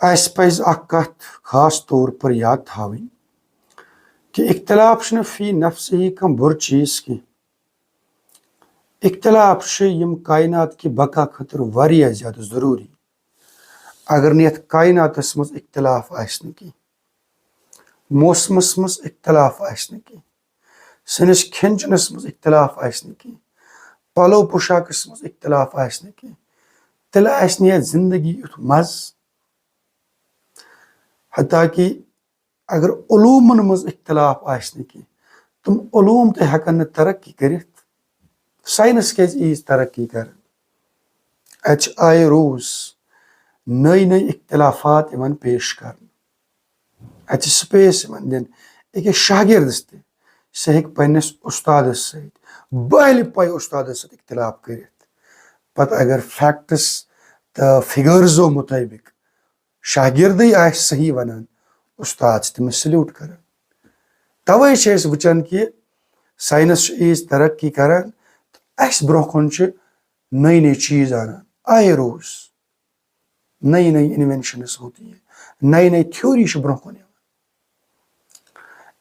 اَسہِ پَزِ اکھ کَتھ خاص طور پر یاد تھاوٕنۍ کہِ اختلاف چھُنہٕ فی نفسٕے کانٛہہ بُرٕ چیٖز کینٛہہ. اختلاف چھُ یِم کاینات کہِ بقا خٲطرٕ واریاہ زیادٕ ضروٗری. اگر نہٕ یتھ کایناتس منٛز اختلاف آسہِ نہٕ کینٛہہ، موسمس منٛز اختلاف آسہِ نہٕ کینٛہہ، سٲنِس کھٮ۪ن چٮ۪نس منٛز اختلاف آسہِ نہٕ کینٛہہ، پلو پوشاکس منٛز اختلاف آسہِ نہٕ کینٛہہ، تیٚلہِ آسہِ نہٕ یتھ زندگی یُتھ مزٕ. حتیٰ کہِ اگر علوٗمن منٛز اختلاف آسہِ نہٕ کینٛہہ، تِم علوٗم تہِ ہٮ۪کن نہٕ ترقی کٔرِتھ. ساینس کیازِ ییٖژ ترقی کران؟ اتہِ چھِ آیہِ روز نٔے نٔے اختلافات یِوان پیش کرنہٕ. اتہِ چھِ سپیس یِوان دِنہٕ أکِس شاگردس تہِ سُہ ہیٚکہِ پننس استادس سۭتۍ بالہِ پے استادس سۭتۍ اختلاف کٔرِتھ. پتہٕ اگر فیکٹس تہٕ فِگٲرزو مُطٲبق شاگردٕے آسہِ صحیح ونان، استاد چھِ تٔمِس سلیوٗٹ کران. توے چھِ أسۍ وٕچھان کہِ ساینس چھُ ییٖژ ترقی کران تہٕ اسہِ برونٛہہ کُن چھِ نٔے نٔے چیٖز انان. آیے روز نئی نئی انوینشنز ہوتی ہیں، نئی نئی تھیوری چھِ برونٛہہ کُن یِوان.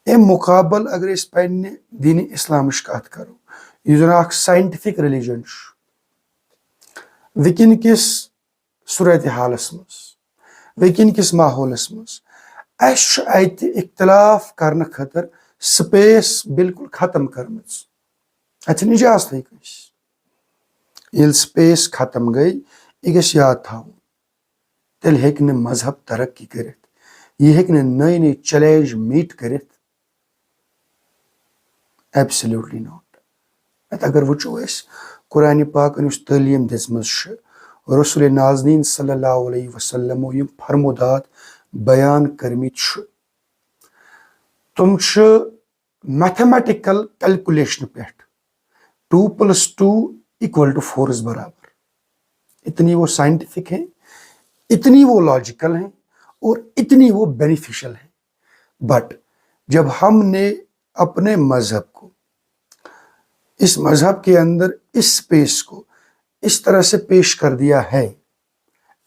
امہِ مُقابل اگر أسۍ پننہِ دیٖنِ اسلامٕچ کتھ کرو، یُس زن اکھ ساینٹفک ریلِجن چھُ، وٕنکیٚن کِس صورتِ حالس منٛز، وٕنکیٚن کِس ماحولس منٛز اسہِ چھُ اتہِ اختلاف کرنہٕ خٲطرٕ سپیس بالکل ختم کٔرمٕژ. اتہِ چھنہٕ اجازتٕے کٲنٛسہِ. ییٚلہِ سپیس ختم گٔے، یہِ گژھِ یاد تھاوُن، تیٚلہِ ہیٚکہِ نہٕ مذہب ترقی کٔرِتھ، یہِ ہیٚکہِ نہٕ نٔے نٔے چیلینج میٖٹ کٔرِتھ. Absolutely not. اتہِ اگر وٕچھو أسۍ قرآنِ پاکن یُس تعلیٖم دِژمٕژ چھِ، رسول ناظریٖن صلی اللہ علیہ وسلمو یِم فرمودات بیان کٔرمٕتۍ چھِ، تِم چھِ میتھمیٹِکل کیلکولیشنہٕ پٮ۪ٹھ 2+2=4 برابر. اتنی وہ سائنٹفک ہیں، اتنی وہ لاجیکل ہیں اور اتنی وہ بینیفیشل ہیں. بٹ جب ہم نے اپنے مذہب کو، اس مذہب کے اندر اس سپیس کو اس طرح سے پیش کر دیا ہے،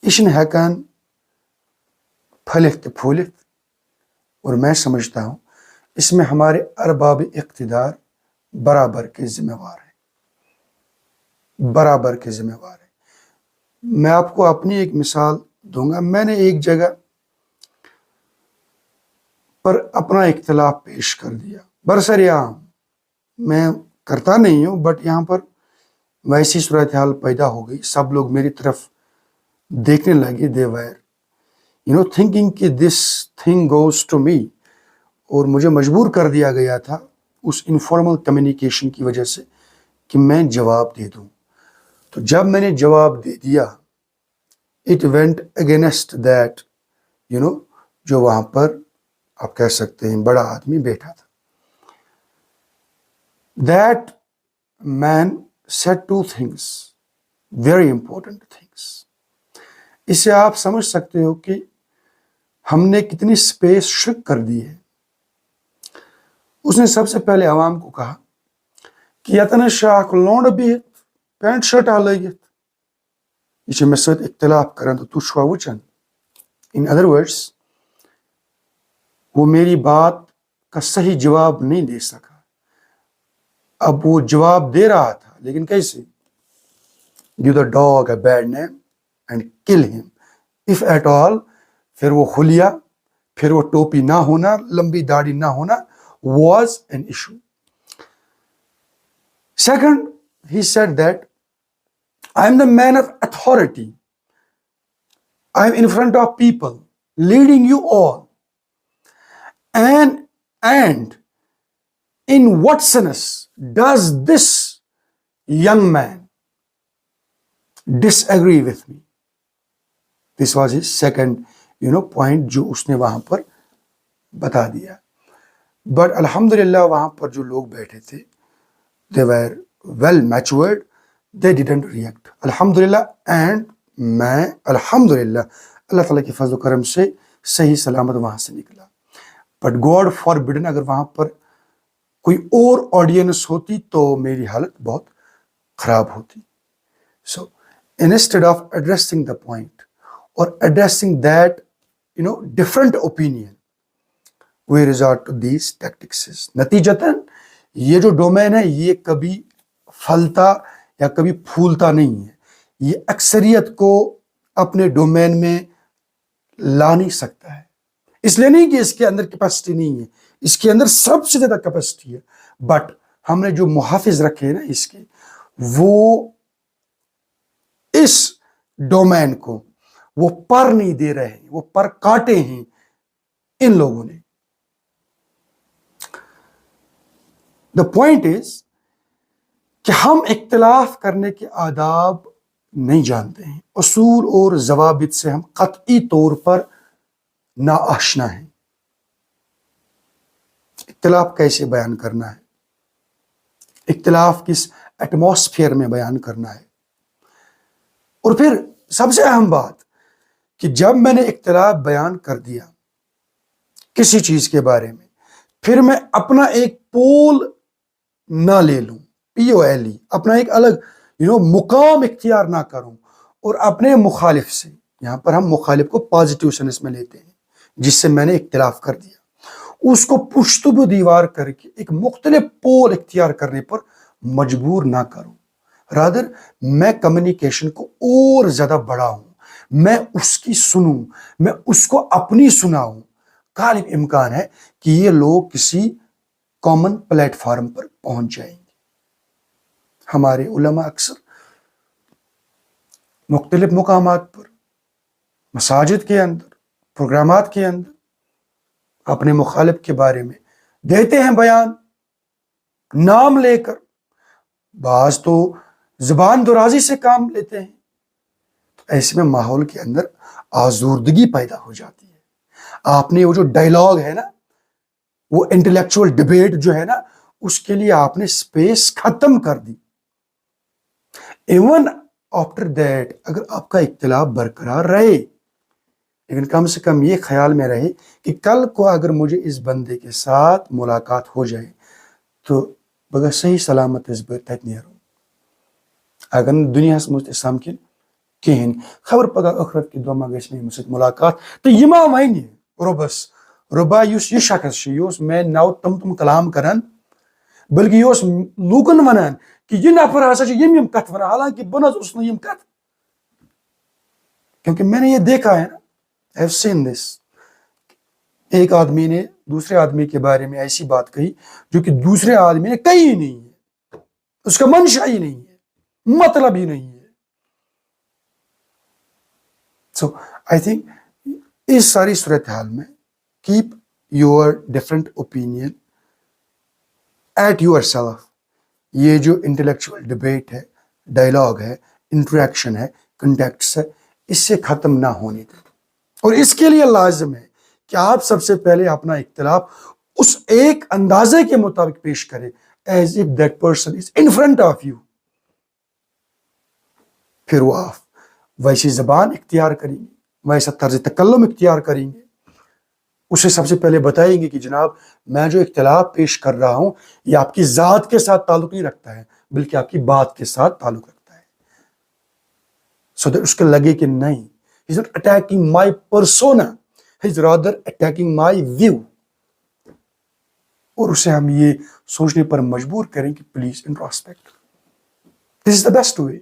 یہ چھنہٕ ہیکان پھلِتھ تہٕ پھوٗلِتھ. اور میں سمجھتا ہوں اس میں ہمارے ارباب اقتدار برابر کے ذمہ وار ہیں، برابر کے ذمہ وار ہیں. میں آپ کو اپنی ایک مثال دوں گا. میں نے ایک جگہ پر اپنا اختلاف پیش کر دیا برسر عام. میں کرتا نہیں ہوں، بٹ یہاں پر ویسی صورتحال پیدا ہو گئی. سب لوگ میری طرف دیکھنے لگے. دے ویر تھنکنگ کہ this thing goes to me. اور مجھے مجبور کر دیا گیا تھا اس انفارمل کمیونیکیشن کی وجہ سے کہ میں جواب دے دوں. تو جب میں نے جواب دے دیا، اٹ وینٹ اگینسٹ دیٹ جو وہاں پر آپ کہہ سکتے ہیں بڑا آدمی بیٹھا تھا. That man said 2 things, very important things. اس سے آپ سمجھ سکتے ہو کہ ہم نے کتنی سپیس شرک کر دی ہے. اس نے سب سے پہلے عوام کو کہا کہ یتن اکھ لونڈ بہت پینٹ شرٹا لٲگِتھ یہ چھُ مےٚ سۭتۍ اختلاف کران تو تُہۍ چھُوا وٕچھان. ان ادر ورڈس وہ میری بات کا صحیح جواب نہیں دے سکا. اب وہ جواب دے رہا تھا لیکن کیسے؟ give the dog a bad name and kill him if at all. پھر وہ خلیہ، پھر وہ ٹوپی نہ ہونا، لمبی داڑھی نہ ہونا was an issue. Second, he said that I am the man of authority. I am in front of people, leading you all. And in what sense does this young man disagree with me? This was his second point جو اس نے وہاں پر بتا دیا. But الحمدللہ وہاں پر جو لوگ بیٹھے تھے they were well matured, they didn't react. الحمدللہ. اینڈ میں الحمدللہ اللہ تعالیٰ کے فضل و کرم سے صحیح سلامت وہاں سے نکلا. بٹ گاڈ فاربڈن اگر وہاں پر کوئی اور آڈینس ہوتی تو میری حالت بہت خراب ہوتی. So instead of addressing the point اور addressing that different opinion, we resort to these tactics. نتیجتاً یہ جو ڈومین ہے یہ کبھی پھلتا یا کبھی پھولتا نہیں ہے. یہ اکثریت کو اپنے ڈومین میں لا نہیں سکتا ہے. اس لیے نہیں کہ اس کے اندر کیپیسٹی نہیں ہے، اس کے اندر سب سے زیادہ کیپیسٹی ہے، بٹ ہم نے جو محافظ رکھے ہیں نا اس کے، وہ اس ڈومین کو وہ پر نہیں دے رہے ہیں، وہ پر کاٹے ہیں ان لوگوں نے. دا پوائنٹ از کہ ہم اختلاف کرنے کے آداب نہیں جانتے ہیں، اصول اور ضوابط سے ہم قطعی طور پر ناآشنا ہیں. اختلاف کیسے بیان کرنا ہے، اختلاف کس ایٹماسفیئر میں بیان کرنا ہے. اور پھر سب سے اہم بات کہ جب میں نے اختلاف بیان کر دیا کسی چیز کے بارے میں، پھر میں اپنا ایک پول نہ لے لوں، POLE، اپنا ایک الگ مقام اختیار نہ کروں اور اپنے مخالف سے، یہاں پر ہم مخالف کو پازیٹیو سینس میں لیتے ہیں، جس سے میں نے اختلاف کر دیا، اس کو پشت بو دیوار کر کے ایک مختلف پول اختیار کرنے پر مجبور نہ کروں. رادر میں کمیونیکیشن کو اور زیادہ بڑھاؤں، میں اس کی سنوں، میں اس کو اپنی سناؤں. غالب امکان ہے کہ یہ لوگ کسی کامن پلیٹ فارم پر پہنچ جائیں گے. ہمارے علماء اکثر مختلف مقامات پر، مساجد کے اندر، پروگرامات کے اندر اپنے مخالف کے بارے میں دیتے ہیں بیان، نام لے کر. بعض تو زبان درازی سے کام لیتے ہیں. ایسے میں ماحول کے اندر آزردگی پیدا ہو جاتی ہے. آپ نے وہ جو ڈائلاگ ہے نا، وہ انٹلیکچوئل ڈبیٹ جو ہے نا، اس کے لیے آپ نے سپیس ختم کر دی. ایون آفٹر دیٹ اگر آپ کا اختلاف برقرار رہے، لیکن کم سے کم یہ خیال میں رہے کہ کل کو اگر مجھے اس بندے کے ساتھ ملاقات ہو جائے تو بگر صحیح سلامت اس بر تت نیرو. اگر دنیا مجھ سمکن کہین خبر پگہ ٲخرت کہ دۄہ ما گژھِ مےٚ ییٚمِس سۭتۍ ملاقات تہٕ یہِ ما وَنہِ رۄبس رۄبا یُس یہِ شخص چھُ، یہِ اوس مےٚ نو تم کلام کران، بلکہ یہ اوس لوکن ونان کہ یہ نفر ہسا چھُ یم کتھ ونان، حالانکہ بہٕ نہ اوسُس نہٕ یم کتھ. کیونکہ میں نے یہ دیکھا ہے نا، I have seen this. ایک آدمی نے دوسرے آدمی کے بارے میں ایسی بات کہی جو کہ دوسرے آدمی نے کہی ہی نہیں ہے، اس کا منشا ہی نہیں ہے، مطلب ہی نہیں ہے. سو آئی تھنک اس ساری صورتحال میں keep your different opinion at yourself. یہ جو انٹلیکچوئل ڈبیٹ ہے، ڈائلاگ ہے، انٹریکشن ہے، کنٹیکٹس ہے، اس سے ختم نہ ہونے دیں. اور اس کے لیے لازم ہے کہ آپ سب سے پہلے اپنا اختلاف اس ایک اندازے کے مطابق پیش کریں، as if that person is in front of you. پھر وہ آپ ویسی زبان اختیار کریں گے، ویسا طرز تکلم اختیار کریں گے. اسے سب سے پہلے بتائیں گے کہ جناب میں جو اختلاف پیش کر رہا ہوں یہ آپ کی ذات کے ساتھ تعلق نہیں رکھتا ہے، بلکہ آپ کی بات کے ساتھ تعلق رکھتا ہے. سو دیٹ اس کو لگے کہ نہیں، he's not attacking my persona, he's rather attacking my view. اور اسے ہم یہ سوچنے پر مجبور کریں کہ please introspect. This is the best way.